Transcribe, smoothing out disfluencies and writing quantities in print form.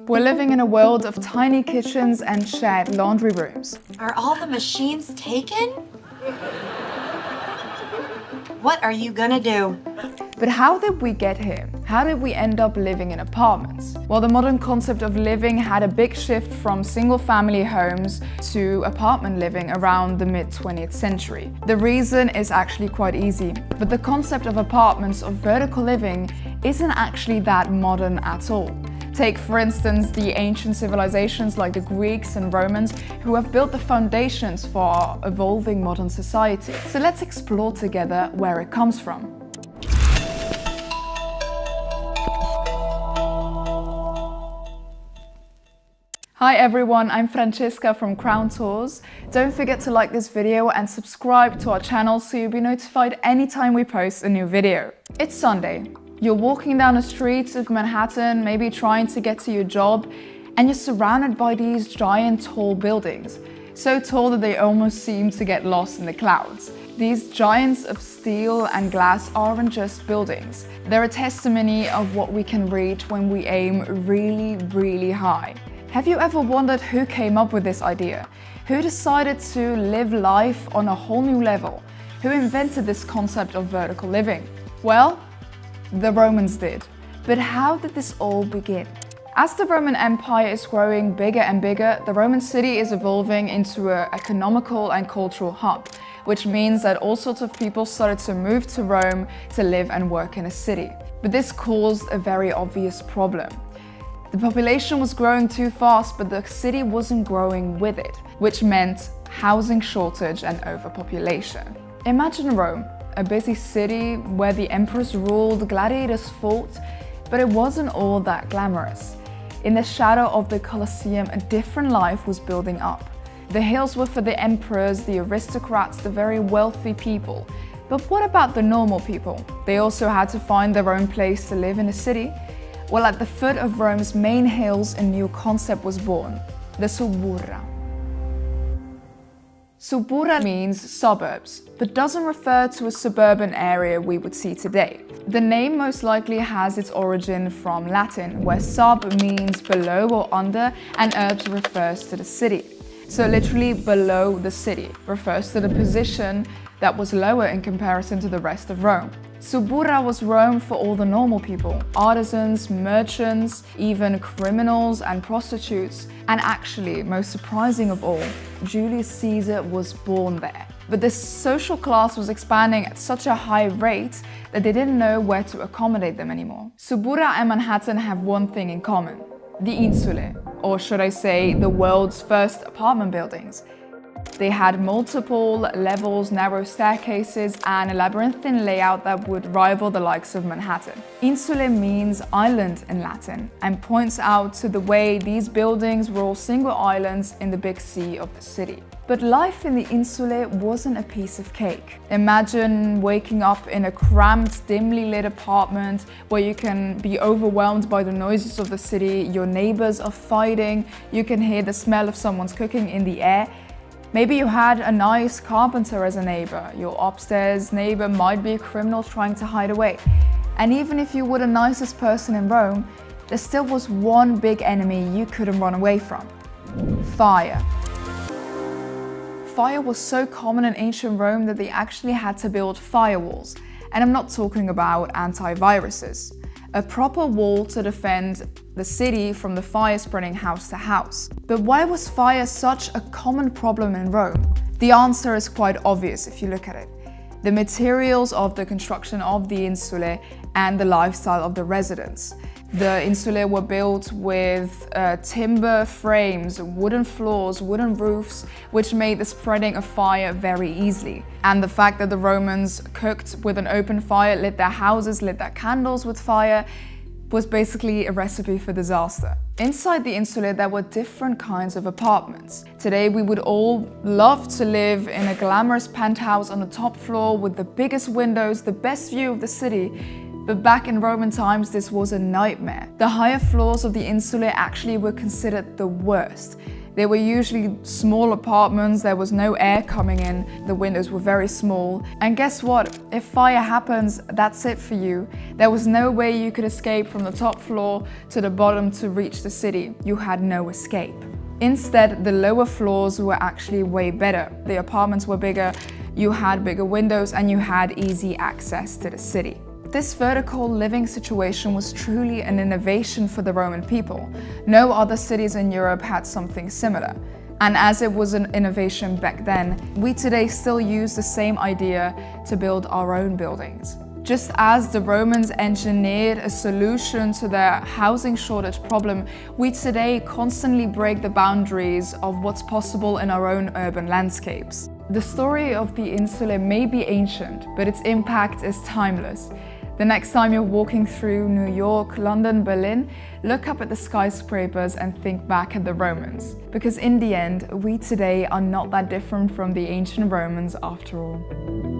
We're living in a world of tiny kitchens and shared laundry rooms. Are all the machines taken? What are you gonna do? But how did we get here? How did we end up living in apartments? Well, the modern concept of living had a big shift from single-family homes to apartment living around the mid-20th century. The reason is actually quite easy, but the concept of apartments or vertical living isn't actually that modern at all. Take, for instance, the ancient civilizations like the Greeks and Romans who have built the foundations for our evolving modern society. So let's explore together where it comes from. Hi everyone, I'm Francesca from Crown Tours. Don't forget to like this video and subscribe to our channel so you'll be notified anytime we post a new video. It's Sunday. You're walking down the streets of Manhattan, maybe trying to get to your job, and you're surrounded by these giant tall buildings. So tall that they almost seem to get lost in the clouds. These giants of steel and glass aren't just buildings. They're a testimony of what we can reach when we aim really, really high. Have you ever wondered who came up with this idea? Who decided to live life on a whole new level? Who invented this concept of vertical living? Well, the Romans did. But how did this all begin? As the Roman Empire is growing bigger and bigger, the Roman city is evolving into an economical and cultural hub, which means that all sorts of people started to move to Rome to live and work in a city. But this caused a very obvious problem. The population was growing too fast, but the city wasn't growing with it, which meant housing shortage and overpopulation. Imagine Rome, a busy city where the emperors ruled, gladiators fought, but it wasn't all that glamorous. In the shadow of the Colosseum, a different life was building up. The hills were for the emperors, the aristocrats, the very wealthy people. But what about the normal people? They also had to find their own place to live in the city. Well, at the foot of Rome's main hills, a new concept was born, the Subura. Subura means suburbs, but doesn't refer to a suburban area we would see today. The name most likely has its origin from Latin, where sub means below or under, and urbs refers to the city. So literally below the city refers to the position that was lower in comparison to the rest of Rome. Subura was Rome for all the normal people, artisans, merchants, even criminals and prostitutes. And actually, most surprising of all, Julius Caesar was born there. But this social class was expanding at such a high rate that they didn't know where to accommodate them anymore. Subura and Manhattan have one thing in common: the Insulae, or should I say, the world's first apartment buildings. They had multiple levels, narrow staircases, and a labyrinthine layout that would rival the likes of Manhattan. Insulae means island in Latin and points out to the way these buildings were all single islands in the big sea of the city. But life in the Insulae wasn't a piece of cake. Imagine waking up in a cramped, dimly lit apartment where you can be overwhelmed by the noises of the city, your neighbors are fighting, you can hear the smell of someone's cooking in the air. Maybe you had a nice carpenter as a neighbor. Your upstairs neighbor might be a criminal trying to hide away. And even if you were the nicest person in Rome, there still was one big enemy you couldn't run away from: fire. Fire was so common in ancient Rome that they actually had to build firewalls. And I'm not talking about antiviruses. A proper wall to defend the city from the fire spreading house to house. But why was fire such a common problem in Rome? The answer is quite obvious if you look at it. The materials of the construction of the Insulae and the lifestyle of the residents. The Insulae were built with timber frames, wooden floors, wooden roofs, which made the spreading of fire very easily. And the fact that the Romans cooked with an open fire, lit their houses, lit their candles with fire, was basically a recipe for disaster. Inside the Insulae, there were different kinds of apartments. Today, we would all love to live in a glamorous penthouse on the top floor with the biggest windows, the best view of the city. But back in Roman times, this was a nightmare. The higher floors of the Insulae actually were considered the worst. They were usually small apartments, there was no air coming in, the windows were very small. And guess what? If fire happens, that's it for you. There was no way you could escape from the top floor to the bottom to reach the city. You had no escape. Instead, the lower floors were actually way better. The apartments were bigger, you had bigger windows, and you had easy access to the city. This vertical living situation was truly an innovation for the Roman people. No other cities in Europe had something similar. And as it was an innovation back then, we today still use the same idea to build our own buildings. Just as the Romans engineered a solution to their housing shortage problem, we today constantly break the boundaries of what's possible in our own urban landscapes. The story of the Insulae may be ancient, but its impact is timeless. The next time you're walking through New York, London, Berlin, look up at the skyscrapers and think back at the Romans. Because in the end, we today are not that different from the ancient Romans after all.